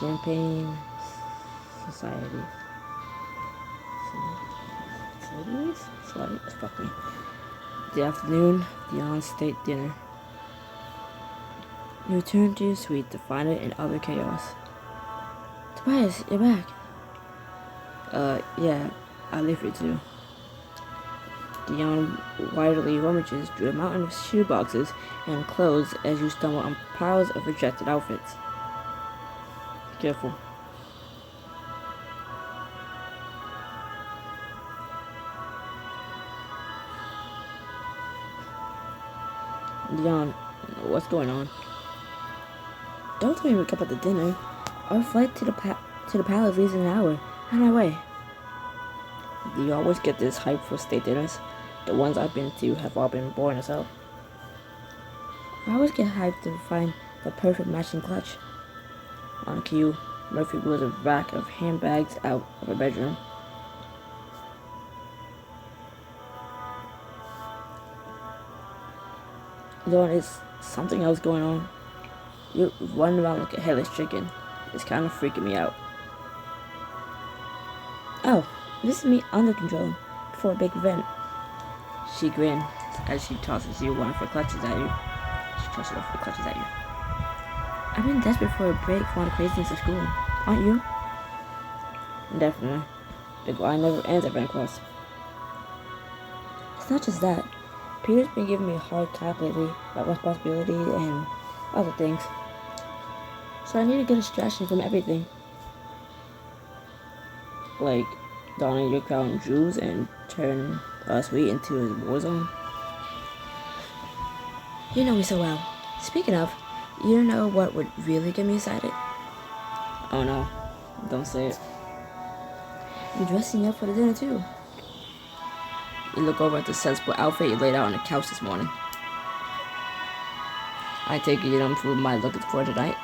Champagne Society. Societies? Fuck me. The afternoon, the on-state dinner. You return to your suite to find it in utter chaos. Tobias, you're back. Yeah, I leave for you too. Dion widely rummages through a mountain of shoeboxes and clothes as you stumble on piles of rejected outfits. Careful. Dion, what's going on? Don't tell me we wake up at the dinner. Our flight to the palace leaves in an hour. On my way. Do you always get this hype for state dinners? The ones I've been to have all been boring as hell. I always get hyped to find the perfect matching clutch. On cue, Murphy wheels a rack of handbags out of her bedroom. Dawn, is something else going on? You run around like a headless chicken. It's kind of freaking me out. Oh, this is me under control before a big event. She grins as she tosses you one of her clutches at you. I've been desperate for a break from all the craziness of school, aren't you? Definitely. The grind never ends at Cross. It's not just that. Peter's been giving me a hard time lately about responsibility and other things. So I need to get a distraction from everything. Like donning your crown jewels and turn sweet into a war zone. You know me so well. Speaking of, you know what would really get me excited? Oh no, don't say it. You're dressing up for the dinner too. You look over at the sensible outfit you laid out on the couch this morning. I take it you don't improve my look for tonight.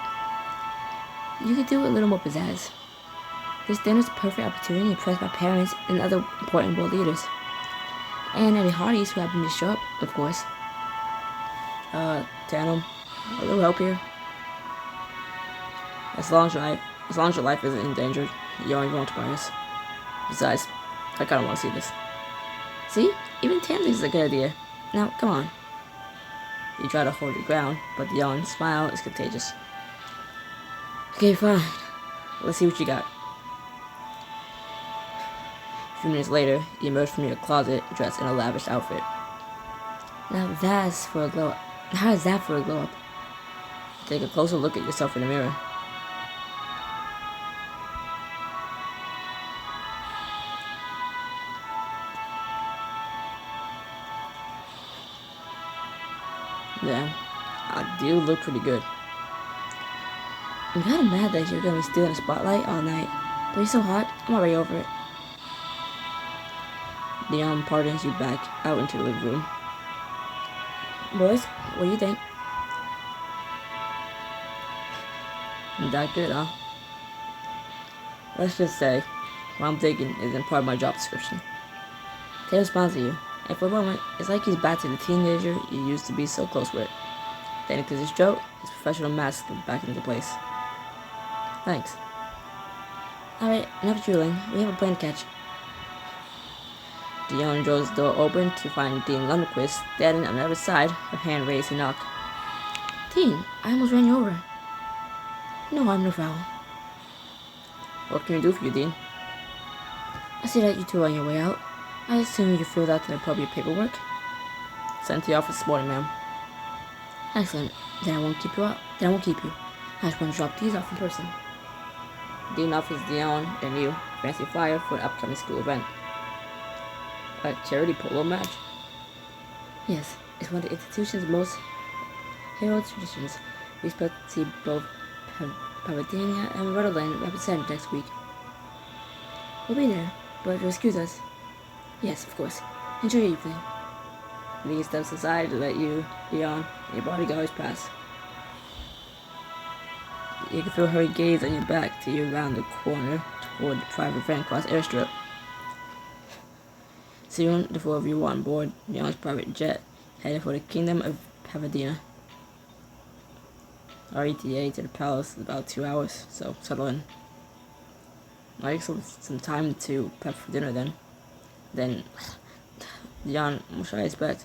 You could do a little more pizzazz. This dinner's a perfect opportunity to impress my parents and other important world leaders. And any Hardys who happen to show up, of course. Tandem, a little help here. As long as your life isn't endangered, you're on your own, Tobias. Besides, I kinda wanna see this. See? Even Tamsin's a good idea. Now, come on. You try to hold your ground, but the yawning smile is contagious. Okay, fine. Let's see what you got. A few minutes later, you emerge from your closet dressed in a lavish outfit. Now that's for a glow up. How is that for a glow up? Take a closer look at yourself in the mirror. Yeah, I do look pretty good. I'm kinda mad that you're gonna be stealing the spotlight all night, but you're so hot, I'm already over it. Dion pardons you back out into the living room. Boys, what do you think? That good, huh? Let's just say, what I'm thinking isn't part of my job description. Taylor smiles at you, and for a moment, it's like he's back to the teenager you used to be so close with. Then because his joke, his professional mask comes back into place. Thanks. Alright, enough drooling. We have a plane to catch. Dion draws the door open to find Dean Lundquist standing on the other side, her hand raised to knock. Dean, I almost ran you over. No harm, no foul. What can we do for you, Dean? I see that you two are on your way out. I assume you filled out the appropriate paperwork? Sent to the office this morning, ma'am. Excellent. Then I won't keep you. I just want to drop these off in person. Dean offers Dion and you a fancy flyer for an upcoming school event. A charity polo match? Yes, it's one of the institution's most heralded traditions. We expect to see both Pavadina and Rutherland represented next week. We'll be there, but if you'll excuse us. Yes, of course. Enjoy your evening. Lee steps aside to let you, Dion, and your bodyguards pass. You can feel her gaze on your back till you're around the corner toward the private Cross airstrip. Soon, the four of you are on board Dion's private jet, headed for the kingdom of Pavadina. Our ETA to the palace is about 2 hours, so settle in. I take some time to prep for dinner then. Then, Jan, what should I expect?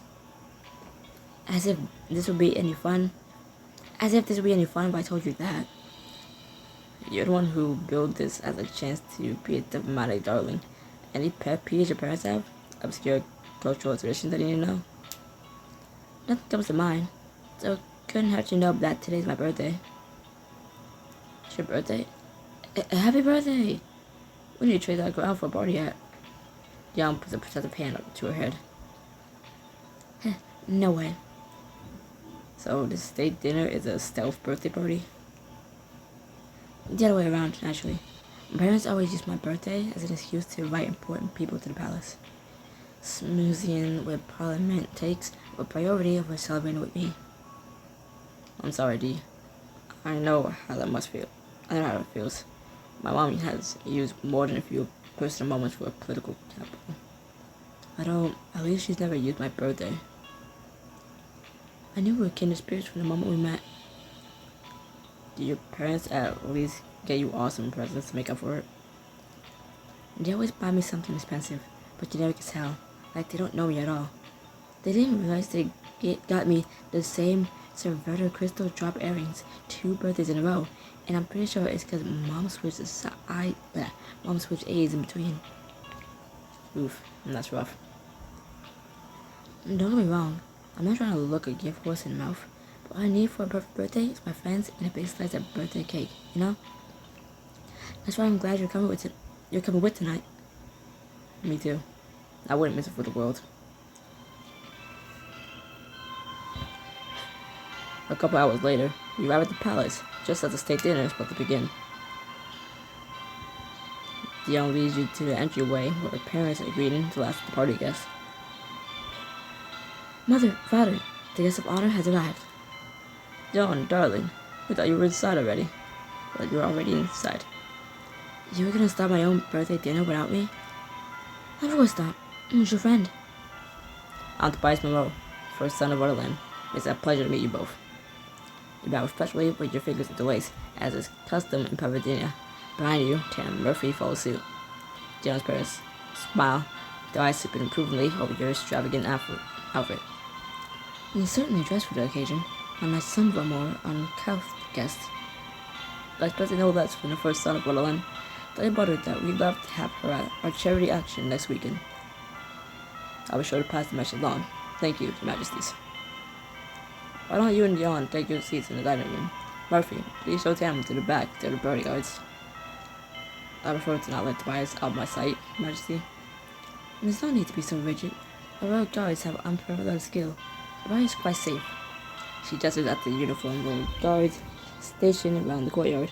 As if this would be any fun. As if this would be any fun if I told you that. You're the one who built this as a chance to be a diplomatic darling. Any pet peeves your parents have? Obscure cultural traditions that you need to know? Nothing comes to mind. So, couldn't hurt you know that today's my birthday. It's your birthday? Happy birthday! We need to trade that girl out for a party hat. Jan puts a protective hand up to her head. No way. So, the state dinner is a stealth birthday party? The other way around, actually. My parents always use my birthday as an excuse to invite important people to the palace. Smoozing with Parliament takes a priority over celebrating with me. I'm sorry, Dee. I know how that must feel. I know how it feels. My mom has used more than a few personal moments for political capital. At least she's never used my birthday. I knew we were kindred spirits from the moment we met. Did your parents at least get you awesome presents to make up for it? They always buy me something expensive, but you never can tell. Like they don't know me at all. They didn't realize they got me the same Cervera crystal drop earrings 2 birthdays in a row, and I'm pretty sure it's because Mom switched A's in between. Oof, that's rough. Don't get me wrong, I'm not trying to look a gift horse in the mouth, but all I need for a perfect birthday is my friends and a big slice of birthday cake, you know? That's why I'm glad you're coming with tonight. Me too. I wouldn't miss it for the world. A couple hours later, we arrive at the palace, just as the state dinner is about to begin. Dion leads you to the entryway where her parents are greeting the last of the party guests. Mother, father, the guest of honor has arrived. Dion, darling, we thought you were inside already. But you're already inside. You were gonna start my own birthday dinner without me? Of course not. Who's your friend? I'm Tobias Monroe, first son of Wonderland. It's a pleasure to meet you both. You bow respectfully with your fingers interlaced, as is custom in Pavidinia. Behind you, Tam Murphy follows suit. Dion's parents smile, their eyes sipping approvingly over your extravagant outfit. You're certainly dressed for the occasion, unlike some of our more uncouth guests. I expected no less from the first son of Wonderland. Tell your brother that we'd love to have her at our charity action next weekend. I'll be sure to pass the message along. Thank you, Your Majesties. Why don't you and Dion take your seats in the dining room? Murphy, please show Tam to the back to the bodyguards. I prefer to not let Tobias out of my sight, Your Majesty. There's no need to be so rigid. Our royal guards have unparalleled skill. Tobias is quite safe. She gestures at the uniformed royal guards stationed around the courtyard.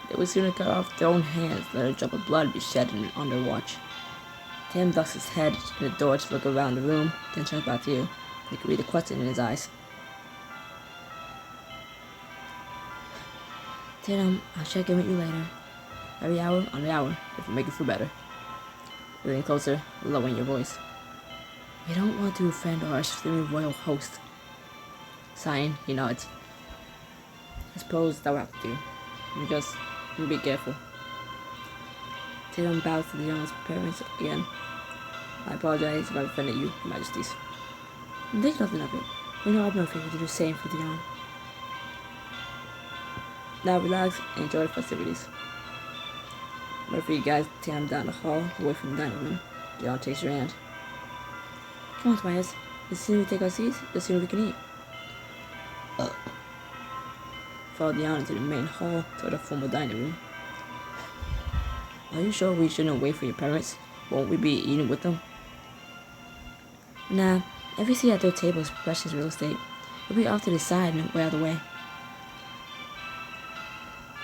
They would sooner cut off their own hands than let a drop of blood be shed on their watch. Tam ducks his head in the door to look around the room, then turns back to you. You can read the question in his eyes. Tatum, I'll check in with you later. Every hour on the hour, if you make it feel better. Leaning closer, lowering your voice. We don't want to offend our extremely royal host. Sighing, he nods. I suppose that will have to do. You be careful. Tatum bows to the young parents again. I apologize if I offended you, Your Majesties. Think nothing of it. We know Murphy will do the same for Dion. Now relax and enjoy the festivities. Murphy guides Tam down the hall, away from the dining room. Dion takes your hand. Come on, Tobias. The sooner we take our seats, the sooner we can eat. Follow Dion into the main hall toward the formal dining room. Are you sure we shouldn't wait for your parents? Won't we be eating with them? Nah, every seat at their table is precious real estate. We'll be off to the side and way out of the way.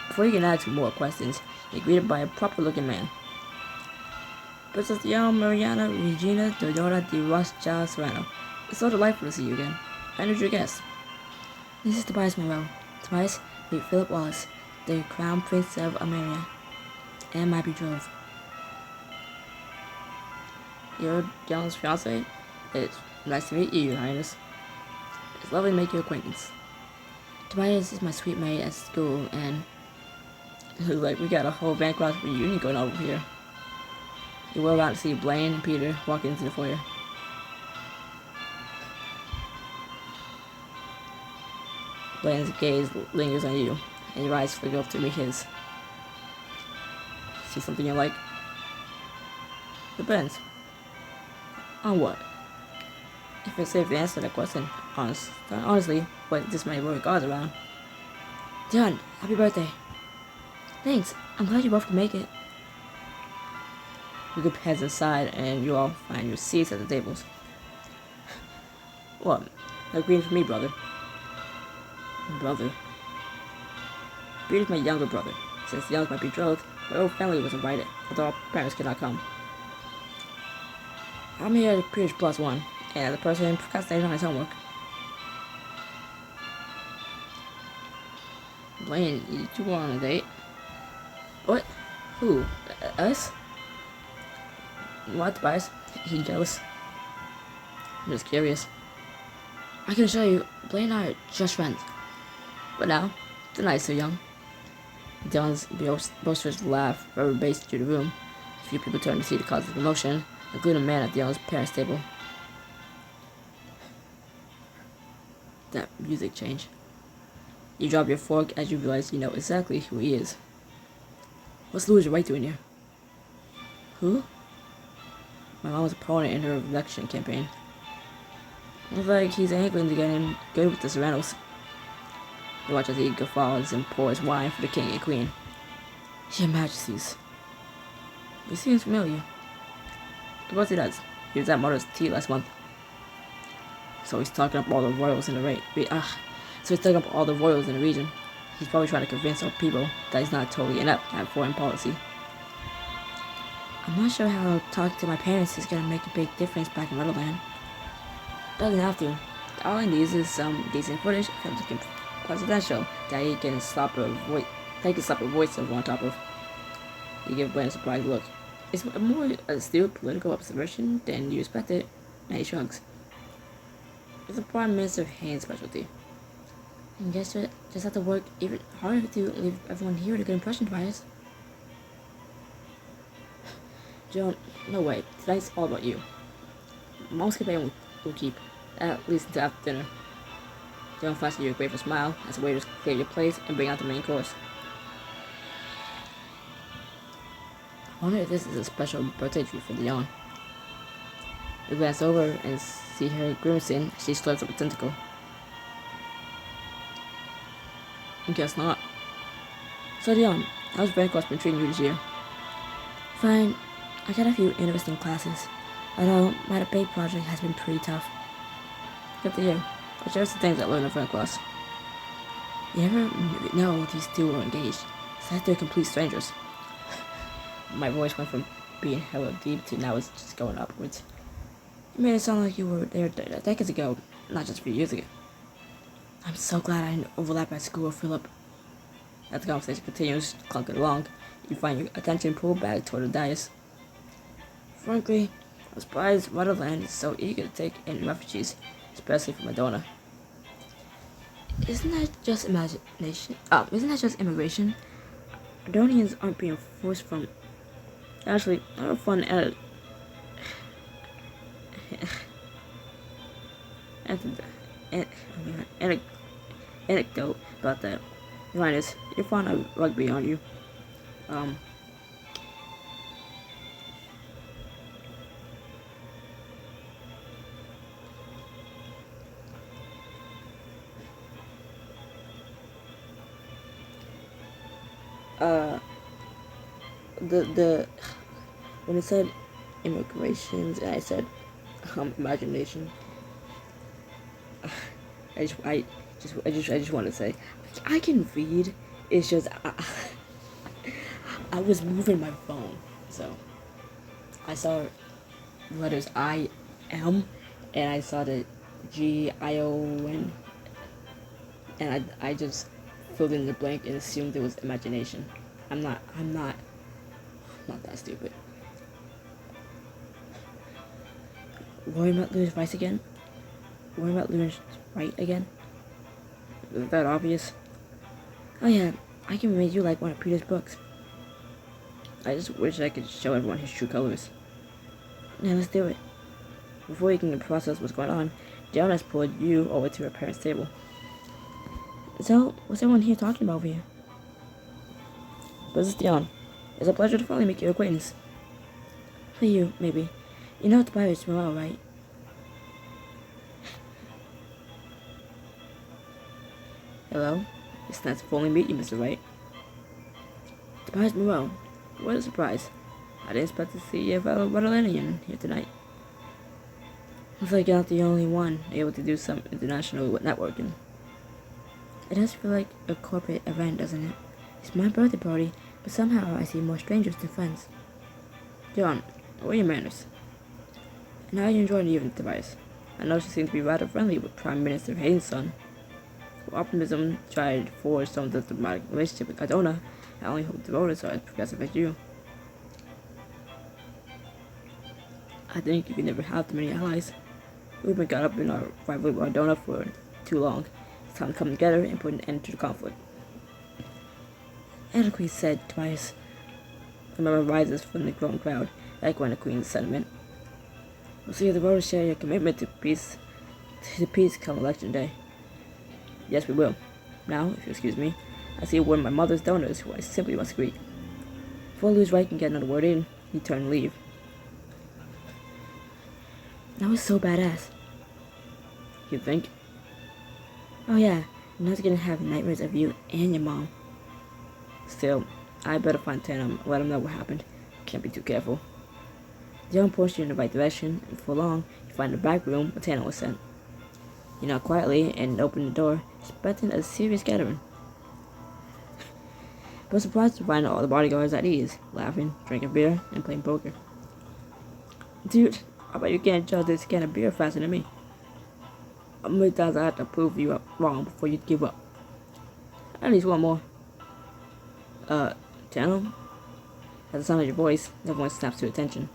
Before you can ask more questions, you're greeted by a proper-looking man. Princess Dion Mariana Regina Dodora de Rothschild Serrano. It's so delightful to see you again. And who's your guest? This is Tobias Monroe. Tobias, meet Philip Wallace, the Crown Prince of Ameria, and my betrothed. Your Dion's fiancé? It's nice to meet you, Your Highness. It's lovely to make your acquaintance. Tobias is my sweet mate at school, and like we got a whole Van Cross reunion going on over here. You were about to see Blaine and Peter walk into the foyer. Blaine's gaze lingers on you, and your eyes flicker up to meet his. See something you like? Depends. On what? If it's safe to answer that question, honestly, with this many royal guards around. John, happy birthday. Thanks. I'm glad you both could make it. The group heads inside, and you all find your seats at the tables. What? No green for me, brother. Brother. Peter's my younger brother. Since Young's my betrothed, my whole family was invited, although our parents could not come. I'm here as Peter's plus one, and the person procrastinated on his homework. Blaine, you two were on a date? What? Who? Us? What, Tobias? He jealous? I'm just curious. I can assure you, Blaine and I are just friends. But now, the night is so young. Dylan's boisterous laugh reverberates through the room. A few people turn to see the cause of the commotion, including a man at Dylan's parents' table. That music change. You drop your fork as you realize you know exactly who he is. What's Louis Wright doing here? Who? My mom was a opponent in her election campaign. Looks like he's angling to get in good with the Serranos. You watch as he guffaws and pours wine for the king and queen. Your Majesties. He seems familiar. Of course he does. He was at Mother's tea last month. So he's talking up all the royals in the region. He's probably trying to convince our people that he's not totally inept at foreign policy. I'm not sure how talking to my parents is gonna make a big difference back in Motherland. Doesn't have to. All he needs is some decent footage from the presidential that he can slap a voice over on top of. You give Blaine a surprised look. It's a more astute political observation than you expected, and he shrugs. It's a Prime Minister's hand specialty. And guess you just have to work even harder to leave everyone here with a good impression, Tobias. Joan, no way. Tonight's all about you. Mom's campaign will keep, at least until after dinner. Joan flashes you a grateful smile as the waiters clear your place and bring out the main course. I wonder if this is a special birthday treat for Leon. You glance over and see her grimacing as she slurps up a tentacle. I guess not. So Leon, how's Van Cross been treating you this year? Fine. I got a few interesting classes, although my debate project has been pretty tough. Good to hear. But there's the things I learned in Van Cross. You never know these two were engaged. It's like they're complete strangers. My voice went from being hella deep to now it's just going upwards. You made it sound like you were there decades ago, not just a few years ago. I'm so glad I didn't overlap at school with Philip. As the conversation continues, clunking along, you find your attention pulled back toward the dais. Frankly, I'm surprised Motherland is so eager to take in refugees, especially from Madonna. Isn't that just imagination? Isn't that just immigration? Adonians aren't being forced from. Actually, I have a fun anecdote about that. Linus, you're fond of rugby, aren't you? When it said immigrations and I said imagination, I just want to say I can read. It's just I was moving my phone, so I saw letters I M and I saw the GION and I just filled in the blank and assumed it was imagination. I'm not that stupid. Roy met Louis Rice again? What about Lewis right again? Is that obvious? Oh yeah, I can read you like one of Peter's books. I just wish I could show everyone his true colors. Now let's do it. Before you can process what's going on, Jonas pulled you over to her parents' table. So, what's everyone here talking about over here? This is Dion. It's a pleasure to finally make your acquaintance. For you, maybe. You know Tobias Morel, right? Hello? It's nice to finally meet you, Mr. Wright. Tobias Morel. What a surprise. I didn't expect to see a fellow Catalanian here tonight. Looks like you're not the only one able to do some international networking. It does feel like a corporate event, doesn't it? It's my birthday party, but somehow I see more strangers than friends. John, what are your manners? And how are you enjoying the evening, Tobias? I know she seemed to be rather friendly with Prime Minister Haynes' son. With optimism tried to forge some diplomatic relationship with Cardona, I only hope the voters are as progressive as you. I think you can never have too many allies. We've been caught up in our rivalry with Cardona for too long. It's time to come together and put an end to the conflict. Eloquently said, Tobias. A murmur rises from the growing crowd, echoing the Queen's sentiment. We'll see if the voters share your commitment to peace come election day. Yes, we will. Now, if you excuse me, I see one of my mother's donors who I simply must greet. Before Louis Wright can get another word in, he turned and leave. That was so badass. You think? Oh yeah, I'm not gonna have nightmares of you and your mom. Still, I better find Tana and let him know what happened. Can't be too careful. John points you in the right direction, and before long, you find the back room where Tana was sent. You knock quietly and open the door, expecting a serious gathering. But surprised to find all the bodyguards at ease, laughing, drinking beer, and playing poker. Dude, I bet you can't judge this can of beer faster than me. How many times I have to prove you wrong before you give up? At least one more. Tana? At the sound of your voice, everyone snaps to attention.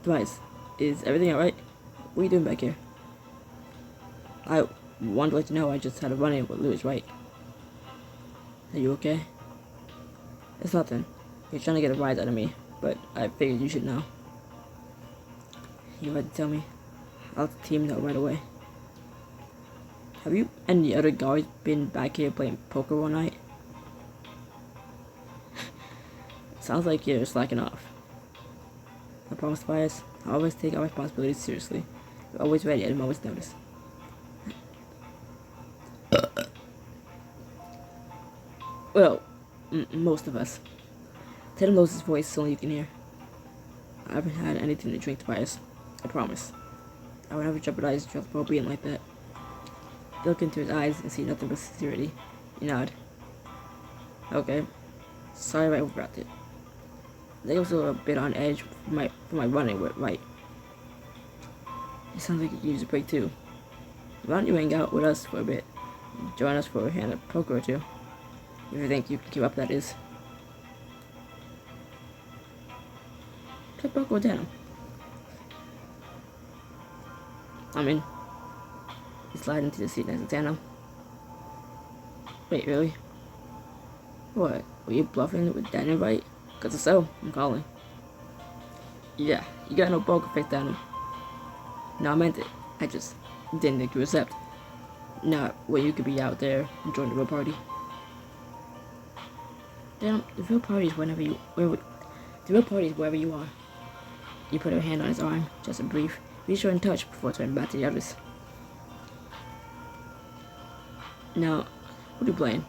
Tobias, is everything alright? What are you doing back here? I wanted to let you know I just had a run-in with Louis Wright. Are you okay? It's nothing. You're trying to get a rise out of me, but I figured you should know. You had to tell me. I'll let the team know right away. Have you and the other guards been back here playing poker all night? Sounds like you're slacking off. I promise, Tobias, I always take our responsibilities seriously. We're always ready at a moment's notice. Well, most of us. Ted lowers his voice so you can hear. I haven't had anything to drink, Tobias. I promise. I would never jeopardize your well-being like that. You look into his eyes and see nothing but sincerity. You nod. Okay. Sorry I overreacted. They also a bit on edge for my running with Wright. It sounds like you could use a break too. Why don't you hang out with us for a bit? Join us for a hand of poker or two. If you think you can keep up, that is. Play poker with Daniel. I'm in. He slides into the seat next to Tana. Wait, really? What? Were you bluffing with Daniel, right? Cause if so, I'm calling. Yeah, you got no poker face, Daniel. No, I meant it. I just didn't think you accept. Not where you could be out there enjoying the real party. Damn, the real party is wherever you are. You put her hand on his arm, just a brief. Reassuring touch before turning back to the others. Now, what are you playing?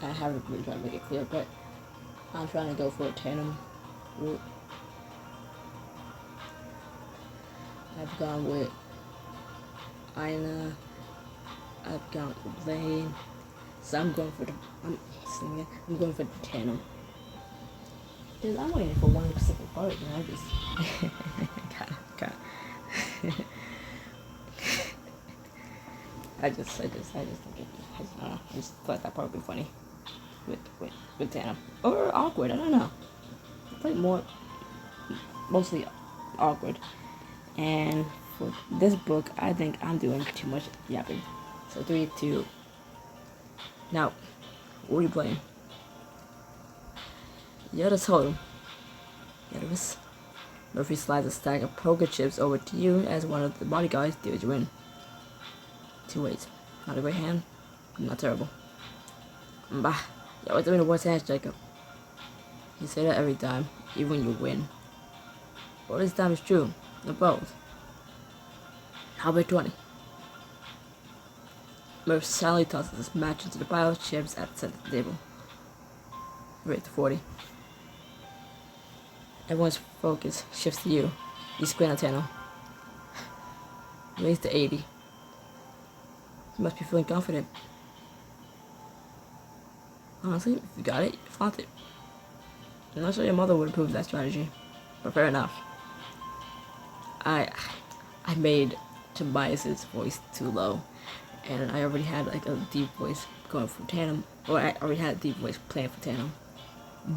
I haven't really tried to make it clear, but I'm trying to go for a tandem route. I've gone with Ina, I've gone with Lane, so I'm going for the tandem. Dude, I'm waiting for one specific part, and I just I just think I just thought that part would be funny with Tana. Or awkward, I don't know. It's like more mostly awkward. And for this book, I think I'm doing too much yapping. So 3, 2. Now, what are you playing? Yoda told him. Yoda, Murphy slides a stack of poker chips over to you as one of the bodyguards deals you in. 2 ways. Not a great hand, not terrible. Bah, you're always doing the worst hands, Jacob. You say that every time, even when you win. Well, this time it's true. They're both. How about 20? Murph silently tosses his match into the pile of chips at the center of the table. Rate to 40. Everyone's focus shifts to you. You squint at Tano. Raise to 80. You must be feeling confident. Honestly, if you got it, you flaunt it. I'm not sure your mother would approve of that strategy, but fair enough. I made Tobias's voice too low, and I already had like a deep voice going for Tandem, or I already had a deep voice playing for Tandem.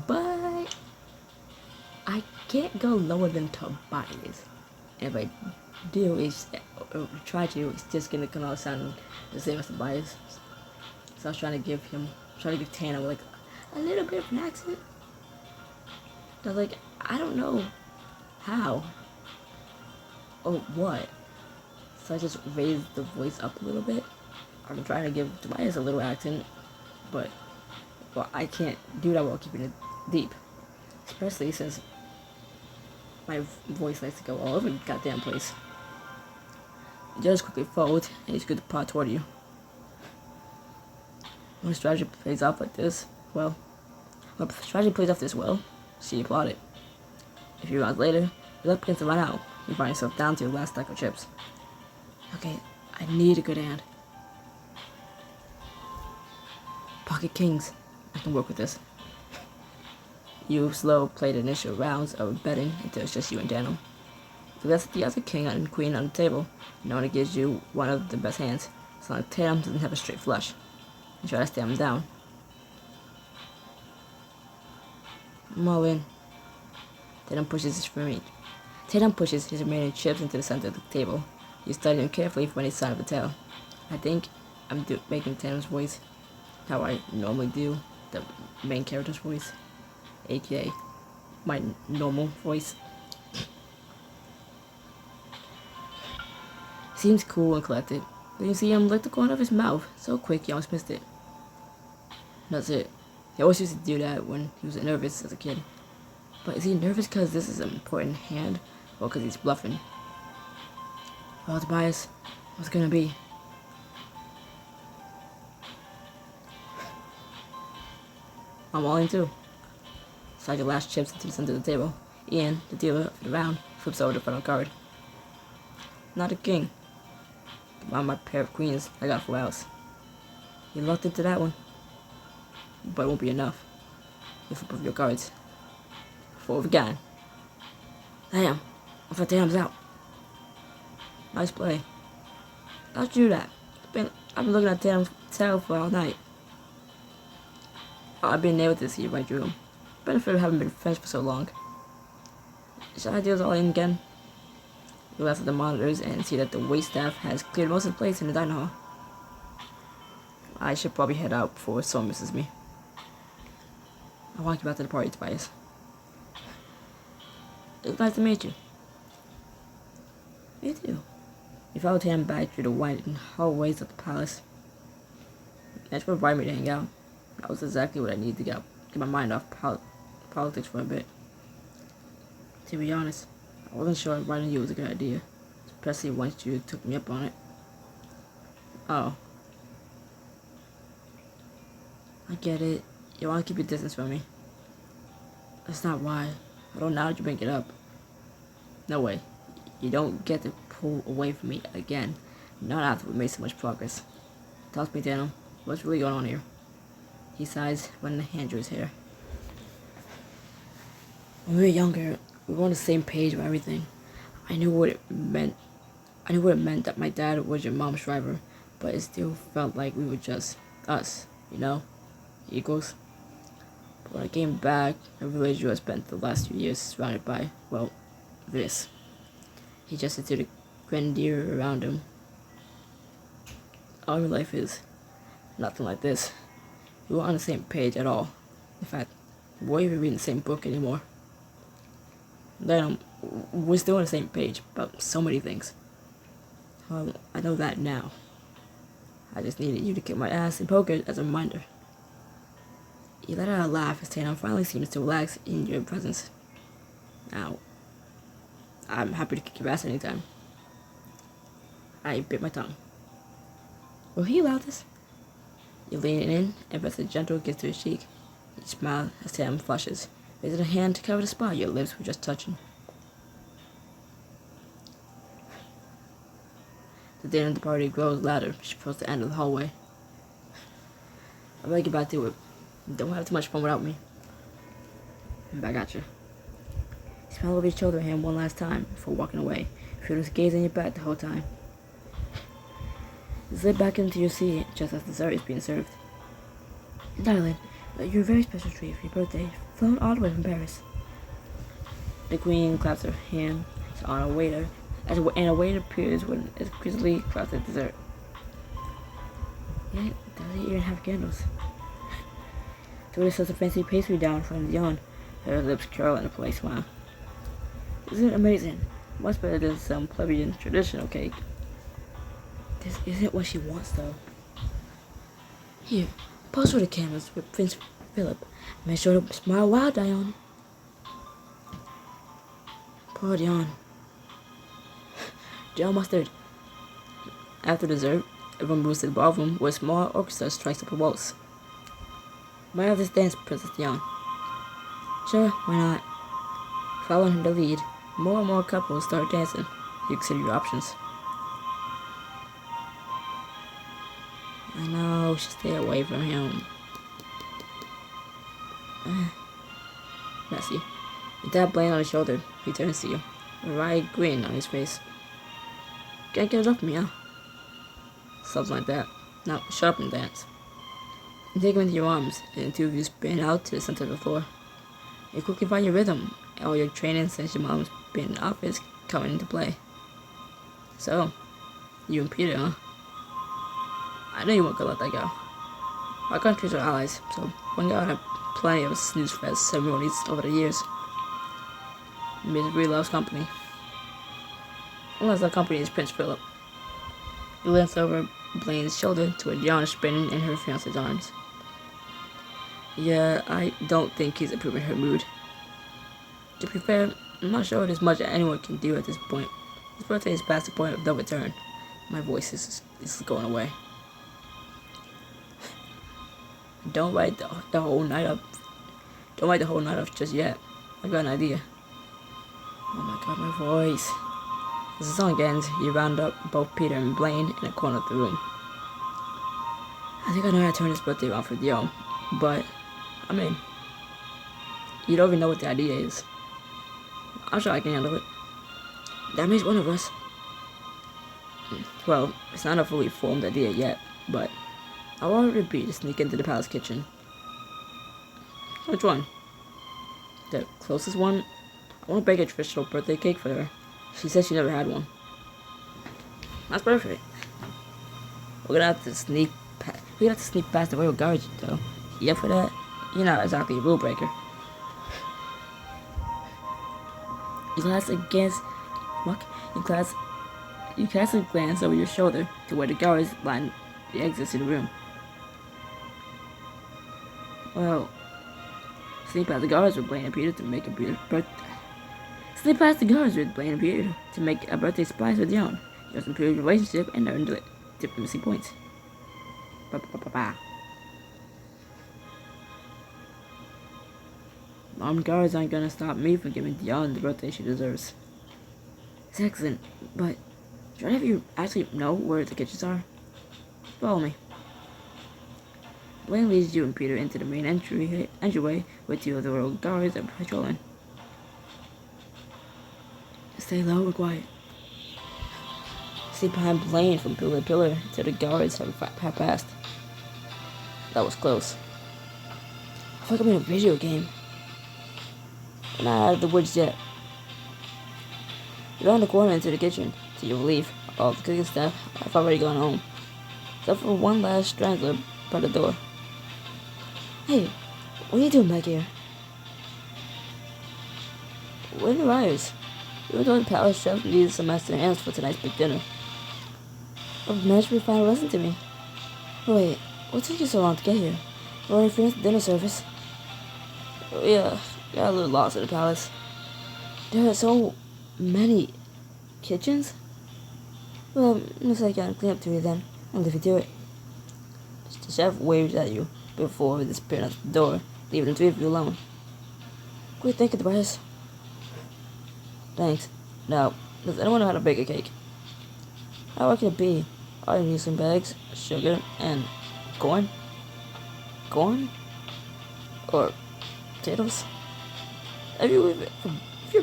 But I can't go lower than Tobias. And if I do, or try to, it's just gonna come out sounding the same as Tobias. So I was trying to give Tandem like a little bit of an accent. But like, I don't know how or what. So I just raised the voice up a little bit. I'm trying to give Tobias a little accent, but well, I can't do that while keeping it deep. Especially since my voice likes to go all over the goddamn place. The judge quickly folds and he's good to pot toward you. When strategy plays off like this, well, she applauded. A few rounds later, you're up against the run out. You find yourself down to your last stack of chips. Okay, I need a good hand. Pocket kings. I can work with this. You slow play the initial rounds of betting until it's just you and Daniel. So that's the other king and queen on the table. No one gives you one of the best hands. So like Tatum doesn't have a straight flush. You try to stay him down. I'm all in. Tatum pushes his remaining chips into the center of the table. You study him carefully for any sign of a tail. I think I'm making Tatum's voice how I normally do the main character's voice, aka my normal voice. Seems cool and collected. Then you see him lick the corner of his mouth so quick you almost missed it. That's it. He always used to do that when he was nervous as a kid. But is he nervous because this is an important hand, or because he's bluffing? Well, Tobias, what's it gonna be? I'm all in too. Slide your last chips into the center of the table. Ian, the dealer for the round, flips over the final card. Not a king. Combine my pair of queens, I got 4 outs. You lucked into that one. But it won't be enough. You flip over your cards. 4 of a kind. Damn, I thought Damn's out. Nice play. How'd you do that? I've been looking at Damn's tail for all night. Oh, I've been able to see right through him. Benefit of having been friends for so long. Should I do this all in again? You glance at the monitors and see that the wait staff has cleared most of the place in the dining hall. I should probably head out before someone misses me. I'll walk you back to the party, Tobias. It's nice to meet you. Me too. You followed him back through the winding hallways of the palace. That's what invited me to hang out. That was exactly what I needed to get my mind off politics for a bit. To be honest, I wasn't sure inviting you was a good idea, especially once you took me up on it. Oh. I get it. You want to keep your distance from me. That's not why. Although now that you bring it up. No way. You don't get to pull away from me again. Not after we made so much progress. Talk to me, Daniel. What's really going on here? He sighs, running a hand through his hair. When we were younger, we were on the same page about everything. I knew what it meant that my dad was your mom's driver, but it still felt like we were just us, you know? Equals. But when I came back, I realized you had spent the last few years surrounded by, well, this. He gestured to the grandeur around him. All your life is nothing like this. We weren't on the same page at all. In fact, we weren't even reading the same book anymore. Then we're still on the same page about so many things. I know that now. I just needed you to kick my ass in poker as a reminder. You let out a laugh as Tatum finally seems to relax in your presence. Now, I'm happy to kick your ass anytime. I bit my tongue. Will he allow this? You lean in and press a gentle kiss to his cheek. You smile as Tatum flushes, raising a hand to cover the spot your lips were just touching. The din of the party grows louder. She approaches the end of the hallway. I better get back to it. Don't have too much fun without me. Back at you. You smile over your shoulder at him one last time before walking away. Feel his gaze on your back the whole time. You slip back into your seat just as dessert is being served. Darling, you're a very special treat for your birthday, flown all the way from Paris. The queen claps her hand on a waiter, and a waiter appears when it quickly claps the dessert. Yeah, doesn't even have candles. The waiter sets a fancy pastry down in front of Dion, her lips curl in a polite smile. Isn't it amazing? Much better than some plebeian traditional cake. This isn't what she wants, though. Here, pose for the cameras with Prince Philip. Make sure to smile wide, Dion. Poor Dion. Dion mustard. After dessert, everyone moves to the ballroom where a small orchestra strikes up a waltz. Might have this dance, Princess Dion. Sure, why not? Following the lead, more and more couples start dancing. You consider your options. I know, we should stay away from him. Messy. You tap Blaine on his shoulder. He turns to you, a wry grin on his face. Can't get it off me, huh? Something like that. Now, shut up and dance. You take him into your arms, and the two of you spin out to the center of the floor. You quickly find your rhythm, and all your training since your mom's been in office coming into play. So, you and Peter, huh? I know you weren't gonna let that go. Our countries are allies, so one guy would have plenty of snooze fest ceremonies over the years. Misery loves company. Unless that company is Prince Philip. You glance over Blaine's shoulder to a Dion spinning in her fiance's arms. Yeah, I don't think he's improving her mood. To be fair, I'm not sure there's much anyone can do at this point. His birthday is past the point of no return. My voice is going away. Don't write the whole night up. Don't write the whole night off just yet. I got an idea. Oh my god, my voice. As the song ends, you round up both Peter and Blaine in a corner of the room. I think I know how to turn this birthday around for Dion, but I mean, you don't even know what the idea is. I'm sure I can handle it. That makes one of us. Well, it's not a fully formed idea yet, but I want her to be to sneak into the palace kitchen. Which one? The closest one? I want to bake a traditional birthday cake for her. She said she never had one. That's perfect. We're gonna have to sneak past the royal guards, though. You up for that? You're not exactly a rule breaker. You cast a glance over your shoulder to where the guards line the exits to the room. Well, sneak past the guards with Blaine and Peter to make a birthday. Slip past the guards with Blaine and Peter to make a birthday surprise with Dion. Just improve your relationship and earn diplomacy points. Ba-ba-ba-ba. Armed guards aren't gonna stop me from giving Dion the birthday she deserves. It's excellent, but do any of you actually know where the kitchens are? Follow me. Blaine leads you and Peter into the main entryway where two of the royal guards are patrolling. Stay low and quiet. Stay behind Blaine from pillar to pillar until the guards have passed. That was close. I feel like I'm in a video game. We're not out of the woods yet. You round the corner into the kitchen. To your relief, all the cooking staff have already gone home, except for one last straggler by the door. Hey, what are you doing back here? We're the writers. We were doing palace chef needed some extra hands for tonight's big dinner. But managed to find a lesson to me. Wait, what took you so long to get here? We already finished the dinner service. Yeah, got a little lost at the palace. There are so many kitchens? Well, looks like I can clean up to you then. I'll leave you to it. The chef waved at you before disappearing out the door, leaving the three of you alone. Great thinking, Tobias. Thanks. Now, does anyone know how to bake a cake? How hard can it be? All you need some bags, sugar, and corn? Corn? Or potatoes? Have you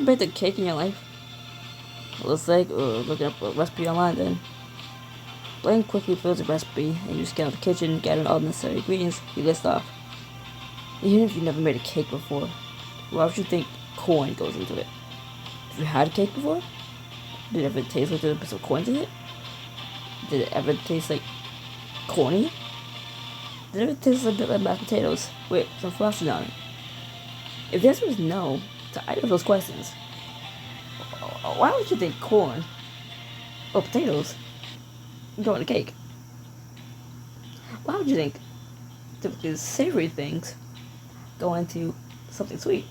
baked a cake in your life? Looks like looking up a recipe online then. Blaine quickly fills the recipe and you scout the kitchen, gathering all the necessary ingredients you list off. Even if you've never made a cake before, why would you think corn goes into it? Have you had a cake before? Did it ever taste like there was some corn in it? Did it ever taste like corny? Did it ever taste a bit like mashed potatoes with some frosting on it? If the answer is no to either of those questions, why would you think corn or potatoes go in a cake? Why would you think typically savory things go into something sweet?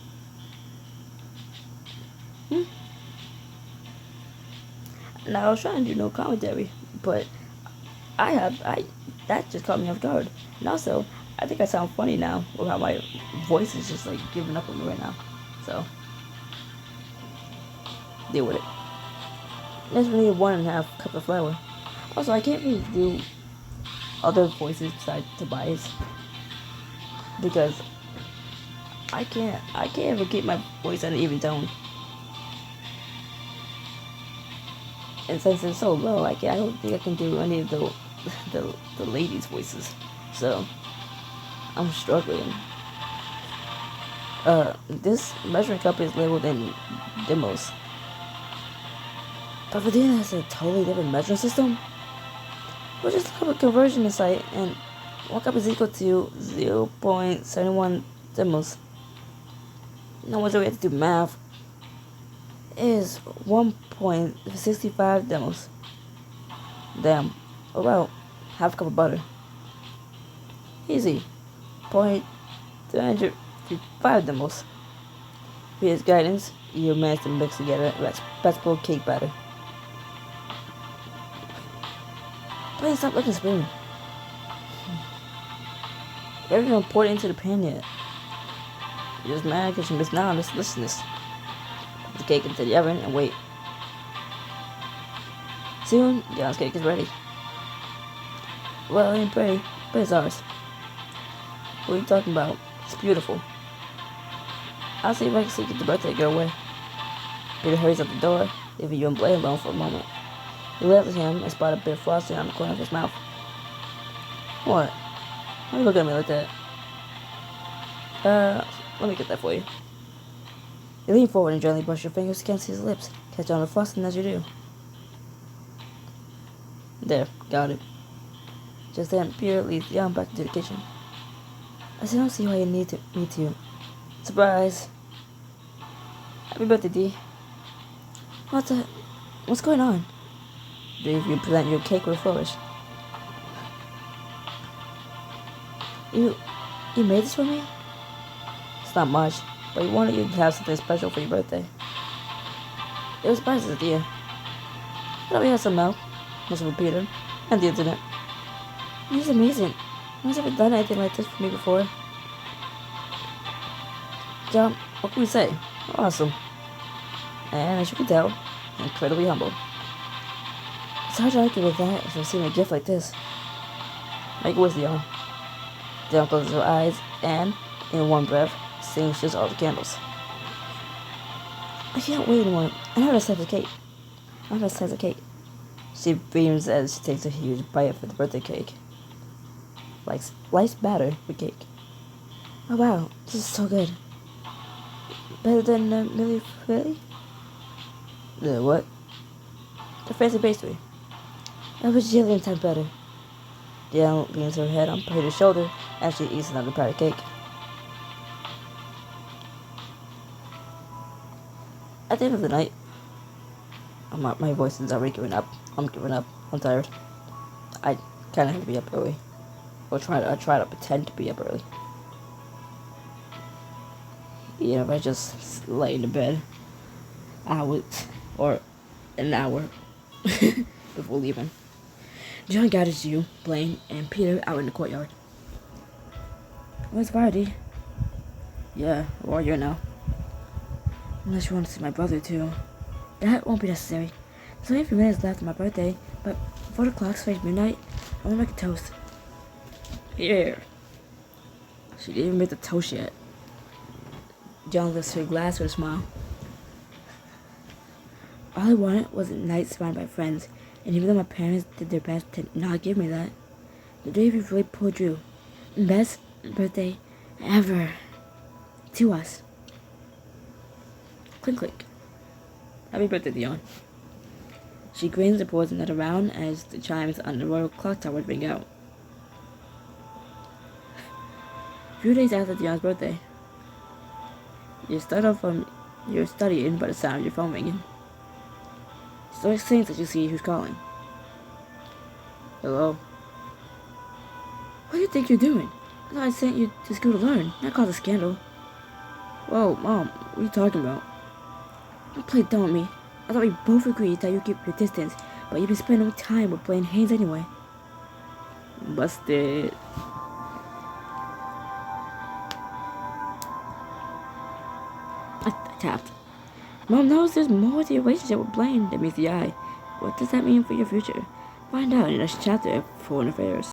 Now I was trying to do no commentary, but that just caught me off guard. And also, I think I sound funny now with how my voice is just like giving up on me right now. So, deal with it. Next we need 1.5 cup of flour. Also, I can't really do other voices besides Tobias because I can't ever keep my voice at an even tone. And since it's so low, I don't think I can do any of the ladies' voices. So I'm struggling. This measuring cup is labeled in demos. But Vidina has a totally different measuring system. We'll just look up a conversion site, and 1 cup is equal to 0.71 demos. Now, once we have to do math, is 1.65 demos. Damn. About half a cup of butter. Easy. 0.305 demos. With his guidance, you managed to mix together respectable cake batter. Please stop looking spoon. You haven't even poured it into the pan yet. You're just mad because you missed out on this deliciousness. Put the cake into the oven and wait. Soon, John's cake is ready. Well, it ain't pretty, but it's ours. What are you talking about? It's beautiful. I'll see if I can get the birthday girl away. Peter hurries out the door, leaving you and Blaine alone for a moment. You look at him and spot a bit of frosting on the corner of his mouth. What? Why are you looking at me like that? Let me get that for you. You lean forward and gently brush your fingers against his lips, catch on the frosting as you do. There, got it. Just then, Peter leads Jan back into the kitchen. I still don't see why you need me to. Surprise! Happy birthday, D. What's going on? If you present your cake with a flourish. You made this for me? It's not much, but we wanted you to have something special for your birthday. It was a surprise idea. I thought we had some milk, most of Peter, and the internet. This is amazing. No one's ever done anything like this for me before. John, what can we say? Awesome. And as you can tell, incredibly humble. It's hard to argue with that if receiving a gift like this. Make it with Dion. Dion closes her eyes and, in one breath, extinguishes all the candles. I can't wait anymore. I know how to slice a cake. She beams as she takes a huge bite of the birthday cake. Like sliced batter for cake. Oh wow, this is so good. Better than Millie Philly? The what? The fancy pastry. That was jillion times better. Jan leans her head on Peter's shoulder as she eats another part of cake. At the end of the night, my voice is already giving up. I'm giving up. I'm tired. I kind of have to be up early. I try to pretend to be up early. If I just lay in the bed hours or an hour before leaving. John gathers you, Blaine, and Peter out in the courtyard. Where's Vardy? Yeah, we're here now. Unless you want to see my brother too. That won't be necessary. There's only a few minutes left of my birthday, but before the clock strikes midnight, I want to make a toast. Here. She didn't even make the toast yet. John lifts her glass with a smile. All I wanted was a night surrounded by friends, and even though my parents did their best to not give me that, the day we really pulled through. Best birthday ever. To us. Clink clink. Happy birthday, Dion. She grins and pours another round as the chimes on the royal clock tower ring out. A few days after Dion's birthday, you start off from your studying by the sound of your phone ringing. So it seems that you see who's calling. Hello? What do you think you're doing? I thought I sent you to school to learn, not cause a scandal. Whoa, Mom, what are you talking about? Don't play dumb with me. I thought we both agreed that you keep your distance, but you've been spending no time with playing Haynes anyway. Busted. I tapped. Mom knows there's more to your relationship with Blaine than meets the eye. What does that mean for your future? Find out in the next chapter of Foreign Affairs.